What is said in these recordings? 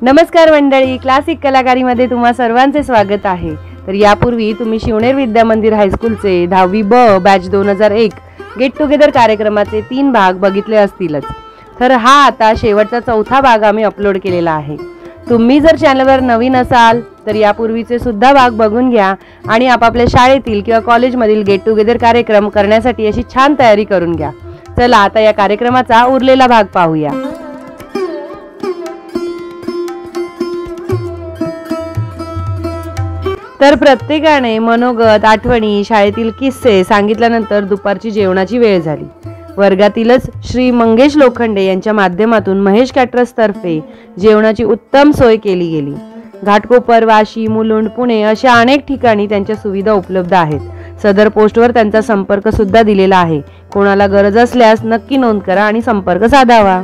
नमस्कार मंडळी, क्लासिक कलाकारीमध्ये तुम्हा सर्वांचे स्वागत आहे। तर यापूर्वी तुम्ही शिवनेर विद्या मंदिर हायस्कूलचे 10वी ब बॅच 2001 गेट टुगेदर कार्यक्रमाचे 3 भाग बघितले असतीलच। तर हा आता शेवटचा चौथा भाग आम्ही अपलोड केलेला आहे। तुम्ही जर चॅनलवर नवीन असाल तर यापूर्वीचे सुद्धा भाग बघून घ्या आणि आपापल्या शाळेतील किंवा कॉलेजमधील गेट टुगेदर कार्यक्रम करण्यासाठी अशी छान तयारी करून घ्या। चला आता या कार्यक्रमाचा उरलेला भाग पाहूया। तर प्रत्येकाने मनोगत, आठवणी, शाळेतील किस्से सांगितल्यानंतर दुपारची जेवणाची वेळ झाली। वर्गातीलच श्री मंगेश लोखंडे यांच्या माध्यमातून महेश कॅटरर्स तर्फे जेवणाची उत्तम सोय केली गेली। घाटकोपर, वाशी, मुलुंड, पुणे अशा अनेक ठिकाणी त्यांच्या सुविधा उपलब्ध आहेत। सदर पोस्टवर त्यांचा संपर्क सुद्धा दिलेला आहे। कोणाला गरज असल्यास नक्की नोंद करा आणि संपर्क साधावा।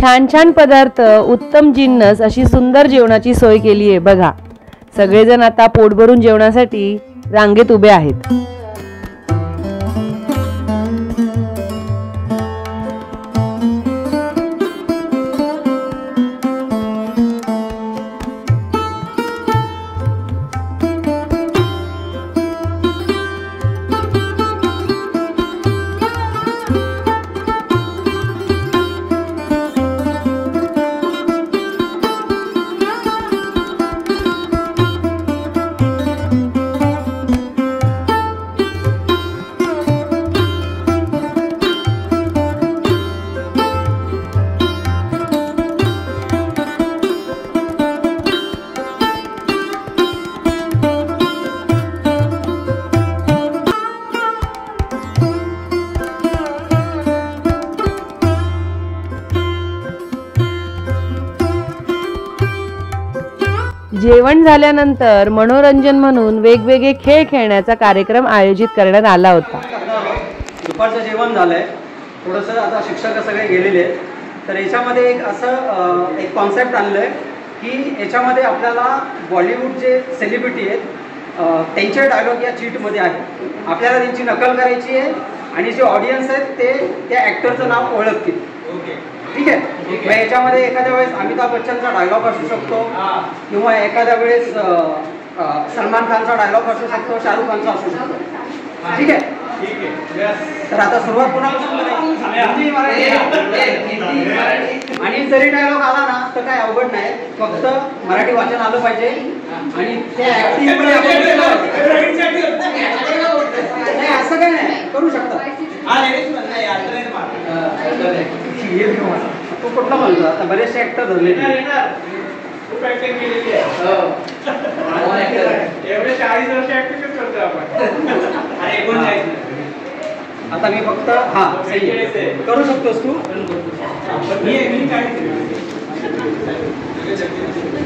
छान छान पदार्थ, उत्तम जिन्नस अशी सुंदर जेवणाची सोय केली आहे बघा। सगळेजण आता पोट भरून जेवणासाठी रांगेत उभे आहेत। जेवण झाल्यानंतर मनोरंजन म्हणून वेगवेगळे खेळ खेळण्याचा कार्यक्रम आयोजित करण्यात आला होता। दुपारचं जेवण झालंय, थोडंसं आता शिक्षक सगळे गेलेले आहेत, तर याच्यामध्ये एक असं एक कॉन्सेप्ट आणलंय की याच्यामध्ये आपल्याला बॉलिवूडचे सेलिब्रिटी आहेत त्यांचे डायलॉग या चीटमध्ये आहेत। आपल्याला त्यांची नकल करायची आहे आणि जे ऑडियन्स आहेत ते त्या ॲक्टरचं नाव ओळखतील। ठीक आहे, मग याच्यामध्ये एखाद्या वेळेस अमिताभ बच्चनचा डायलॉग असू शकतो किंवा एखाद्या वेळेस सलमान खानचा डायलॉग असू शकतो, शाहरुख खानचा असू शकतो। ठीक आहे, तर आता सुरुवात कुणापासून आणि जरी डायलॉग आला ना तर काय अवघड नाही, फक्त मराठी वाचन आलं पाहिजे आणि ते ऍक्टिंग असं काय नाही करू शकता। तो कुठला म्हणतो, आता बरेचसे ऍक्टर धरले खूप ऍक्टिंग केलेली आहे। एवढे 40 वर्ष ऍक्टिंगच करतोय आपण आणि 39। आता मी फक्त करू शकतोस तू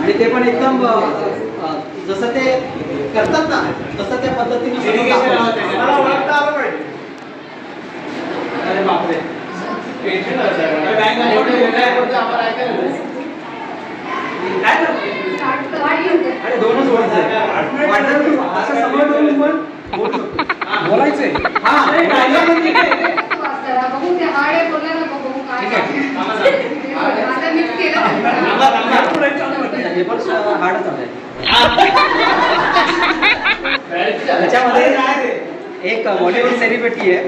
आणि ते पण एकदम जसं ते करतात ना तसं त्या पद्धतीने। अरे बापरे, अरे दोनच असं समोर बोलायचंय। त्याच्यामध्ये एक बॉलिवूड सेलिब्रिटी आहे,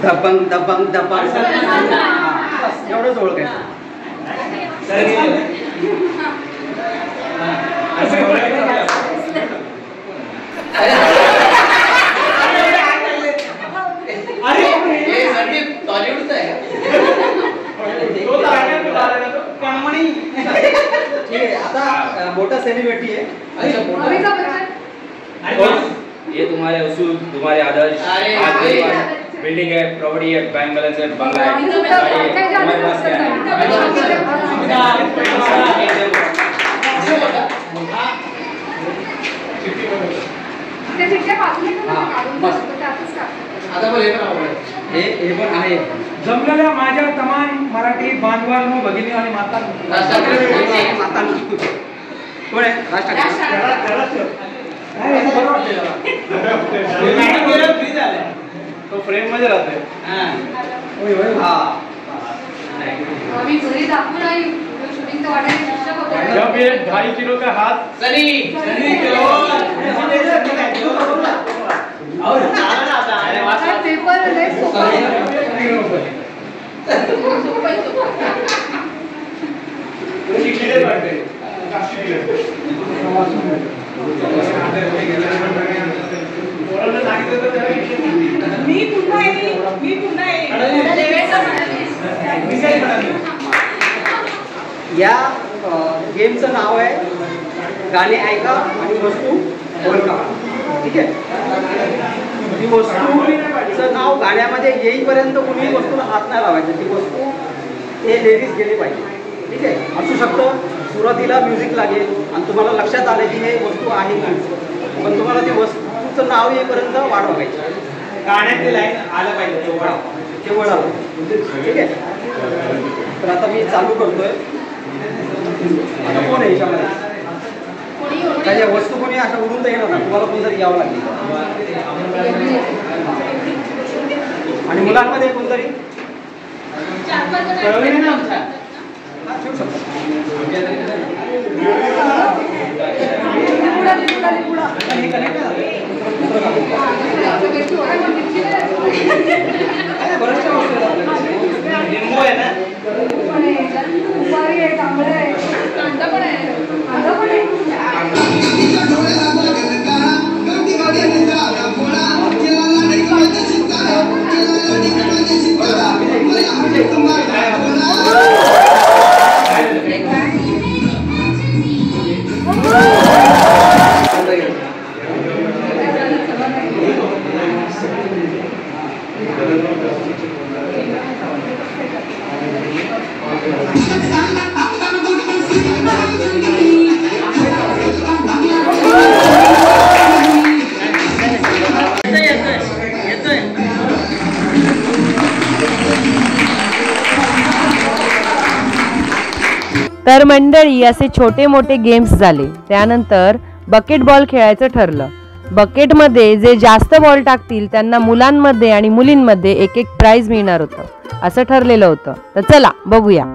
दबंग दबंग दबंग, एवढंच ओळख आहे। आता मोठा सेलिब्रिटी आहे ये तुम्हारे उसूल, तुम्हारे आदर्श, बिल्डिंग है, प्रॉपर्टी है, बैंक बैलेंस है, बंगला है, तुम्हारे पास क्या है? जमलेल्या माझ्या तमाम मराठी बांधवांनो, भगिनी आणि मातांनो, कोण आहे? तो फ्रेम मध्ये राहतोय। आम्ही घरी दाखवून आई शूटिंग तर वाटायला शिक्षक होते. जब ये 2.5 किलो का हाथ पेपर मी पुन्हा या गेमचं नाव आहे गाणे ऐका आणि वस्तू ओळखा. ठीक आहे. ती वस्तूचं नाव गाण्यामध्ये येईपर्यंत कुणी वस्तूला हात नाही लावायचं. ती वस्तू ते लेडीज गेली पाहिजे. ठीक आहे. असू शकतं सुरुवातीला म्युझिक लागेल आणि तुम्हाला लक्षात आलं की हे वस्तू आहे की, पण तुम्हाला ती वस्तूचं नाव येईपर्यंत वाट बघायची. गाण्यातली लाईन आलं पाहिजे ते वळावं. ठीक आहे. तर आता मी चालू करतोय. आता कोण आहे याच्यामध्ये काय वस्तू कोणी अशा उडून तर येणार ना, तुम्हाला कोणतरी यावं लागेल. आणि मुलांमध्ये कोणतरी ठेवू शकतो. लिंबू आहे ना, तर मंडळी असे छोटे मोठे गेम्स झाले. त्यानंतर बकेट बॉल खेळायचं ठरलं. बकेटमध्ये जे जास्त बॉल टाकतील त्यांना मुलांमध्ये आणि मुलींमध्ये एक एक प्राइज मिळणार होतं असं ठरलेलं होतं. तर चला बघूया.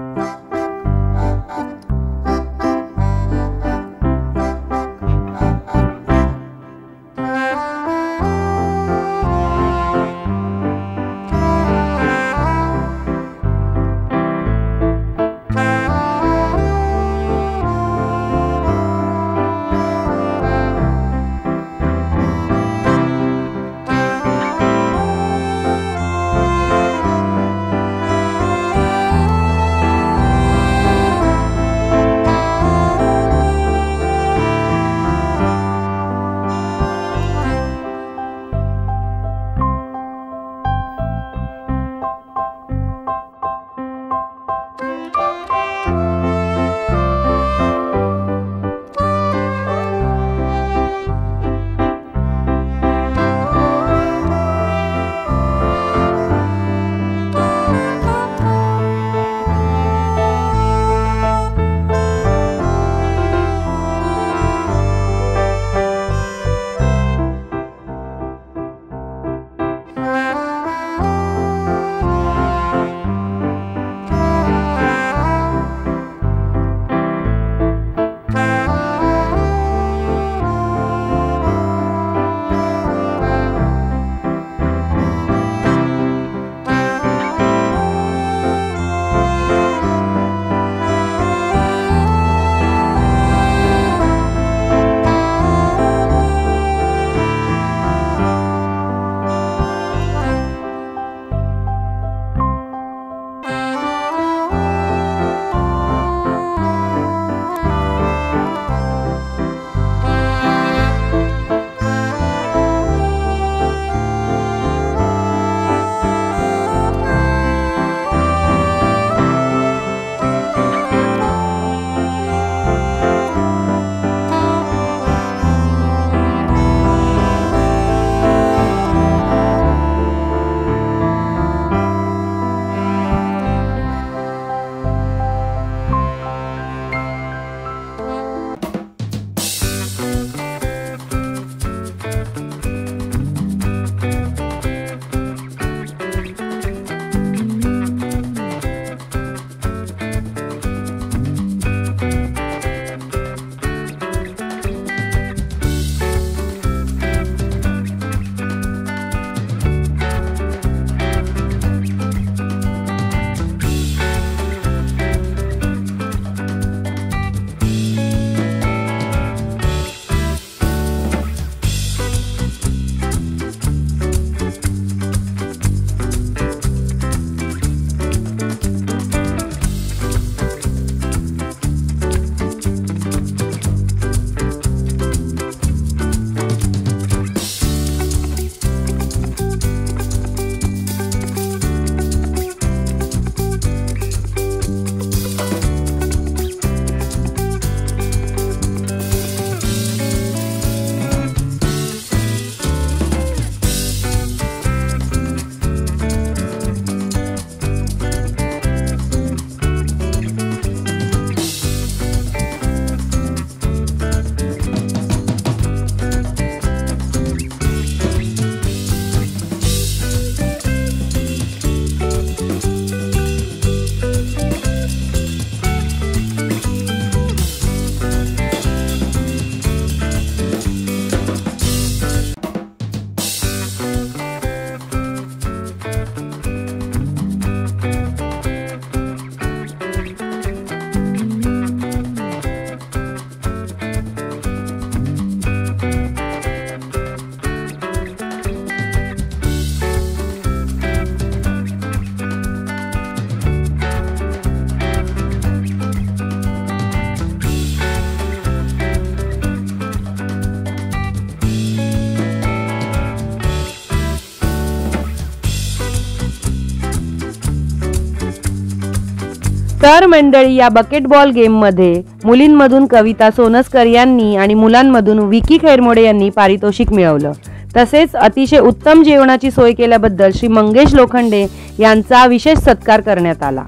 तर मंडळी, या बकेटबॉल गेममध्ये मुलींमधून कविता सोनस्कर यांनी आणि मुलांमधून विकी खैरमोडे यांनी पारितोषिक मिळवलं. तसेच अतिशय उत्तम जेवणाची सोय केल्याबद्दल श्री मंगेश लोखंडे यांचा विशेष सत्कार करण्यात आला.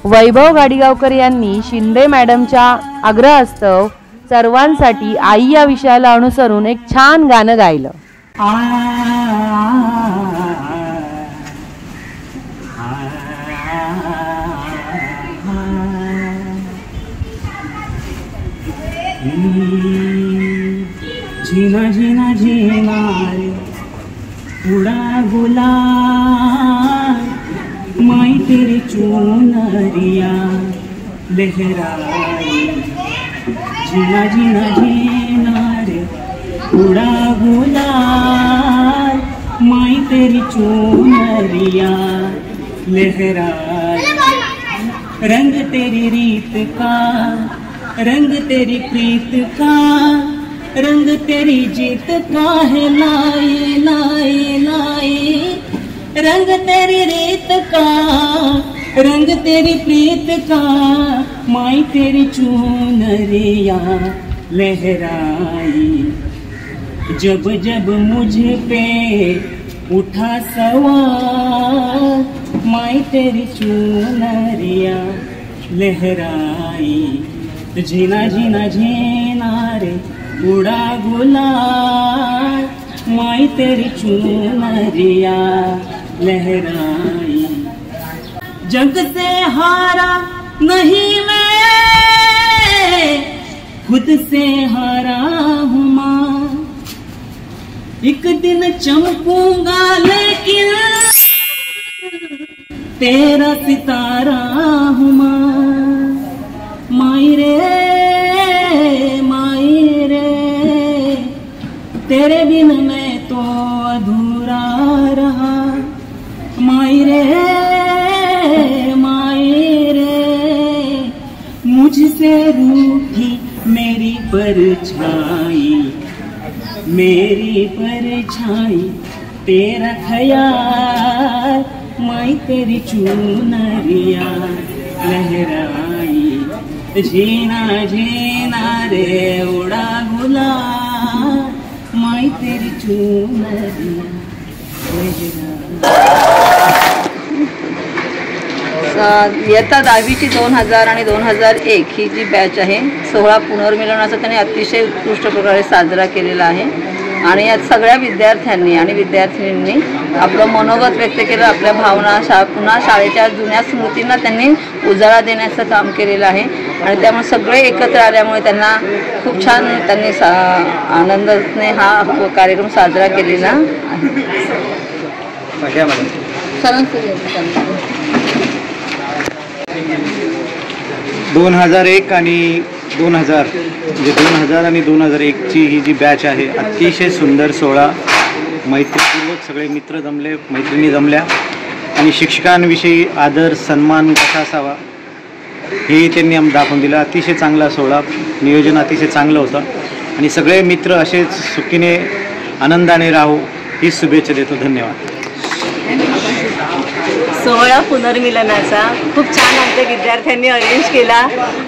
वैभव गाडीगावकर यांनी शिंदे मॅडमच्या आग्रहास्तव सर्वांसाठी आई या विषयाला अनुसरून एक छान गाणं गायलं. जीना जीना जीना रे उड़ा गुलाल, माई तेरी चुनरिया लहराई. जीना जीना जीना रे उड़ा गुलाल, माई तेरी चुनरिया लहराई. रंग तेरी रीत का, रंग तेरी प्रीत का, रंग तेरी जीत का है लाई लाई लाई. रंग तेरी रीत का, रंग तेरी प्रीत का, माई तेरी चुनरिया लहराई. जब जब मुझ पे उठा सवार, माई तेरी चुनरिया लहराई. जीना जीना जीना रे उड़ा गुलाल, माई तेरी चुनरिया लहराई. जग से हारा नहीं मैं, खुद से हारा हूँ माँ. एक दिन चमकूंगा लेकिन तेरा सितारा हूँ माँ. माई रे माई रे, तेरे बिन मैं तो अधूरा रहा. माई रे माई रे, मुझसे रूठी मेरी परछाई, मेरी परछाई तेरा ख्याल. माई तेरी चुनरिया लहराई. जीना जीना रे उड़ा गुलाल, माई तेरी चुनरिया लहराई. इयत्ता 10वीची 2000 आणि 2001 ही जी बॅच आहे, सोहळा पुनर्मिलनाचा त्यांनी अतिशय उत्कृष्ट प्रकारे साजरा केलेला आहे. आणि यात सगळ्या विद्यार्थ्यांनी आणि विद्यार्थिनींनी आपलं मनोगत व्यक्त केलं, आपल्या भावना पुन्हा शाळेच्या जुन्या स्मृतींना त्यांनी उजाळा देण्याचं काम केलेलं आहे. आणि त्यामुळे सगळे एकत्र आल्यामुळे त्यांना खूप छान त्यांनी आनंदाने हा कार्यक्रम साजरा केलेला आहे. 2001 आणि 2000 म्हणजे 2000 आणि 2001ची ही जी बॅच आहे, अतिशय सुंदर सोहळा. मैत्रीपूर्वक सगळे मित्र जमले, मैत्रिणी जमल्या आणि शिक्षकांविषयी आदर सन्मान कसा असावा हेही त्यांनी दाखवून दिलं. अतिशय चांगला सोहळा, नियोजन अतिशय चांगलं होतं आणि सगळे मित्र असेच सुखीने आनंदाने राहू ही शुभेच्छा देतो. धन्यवाद. सोहळा पुनर्मिलनाचा खूप छान आमच्या विद्यार्थ्यांनी अरेंज केला,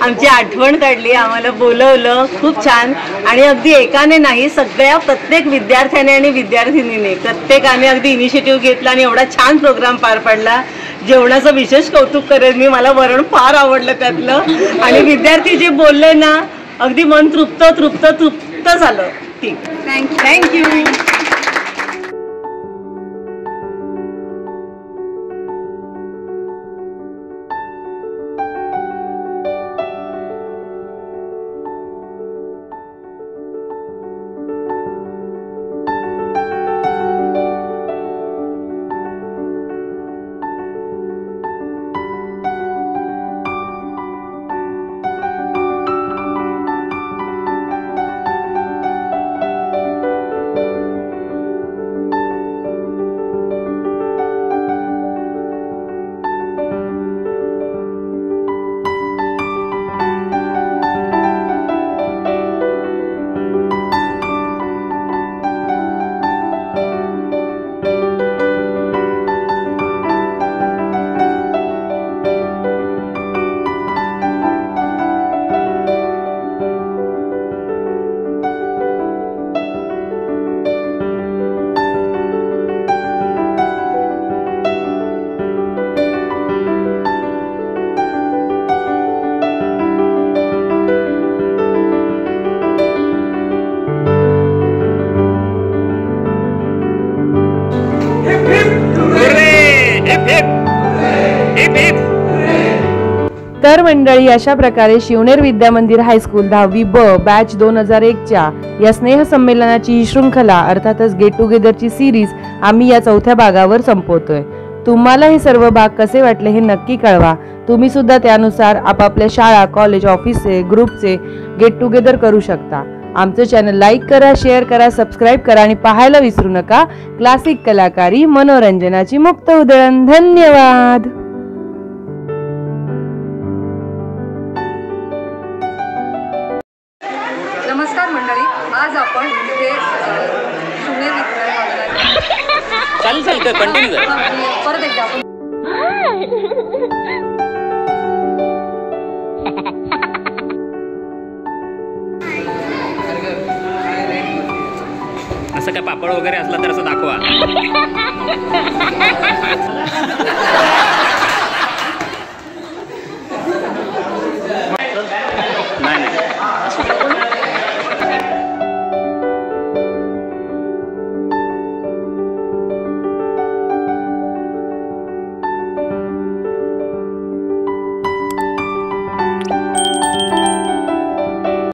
आमची आठवण काढली, आम्हाला बोलवलं, खूप छान. आणि अगदी एकाने नाही, प्रत्येक विद्यार्थ्याने आणि विद्यार्थिनीने प्रत्येकाने अगदी इनिशिएटिव्ह घेतला आणि एवढा छान प्रोग्राम पार पडला. जेवणाचं विशेष कौतुक करेन मी, मला वरण फार आवडलं त्यातलं. आणि विद्यार्थी जे बोलले ना, अगदी मन तृप्त तृप्त तृप्त झालं. ठीक, थँक्यू. तर मंडळी, अशा प्रकारे शिवनेर विद्यामंदिर हायस्कूल 10वी ब बॅच 2001च्या या स्नेहसंमेलनाची ही शृंखला अर्थातच गेट टुगेदरची सिरीज आम्ही या चौथ्या भागावर संपवतोय. तुम्हाला हे सर्व भाग कसे वाटले हे नक्की कळवा. तुम्ही सुद्धा त्यानुसार आपापल्या शाळा, कॉलेज, ऑफिसचे, ग्रुपचे गेट टुगेदर करू शकता. आमचं चॅनल लाईक करा, शेअर करा, सबस्क्राईब करा आणि पाहायला विसरू नका क्लासिक कलाकारी, मनोरंजनाची मुक्त उधळण. धन्यवाद. नमस्कार मंडळी, आज आपण इथे शिवनेर चालेल कंटिन्यू कर. परत एकदा आपण असं काय पापड वगैरे असला तर असं दाखवा.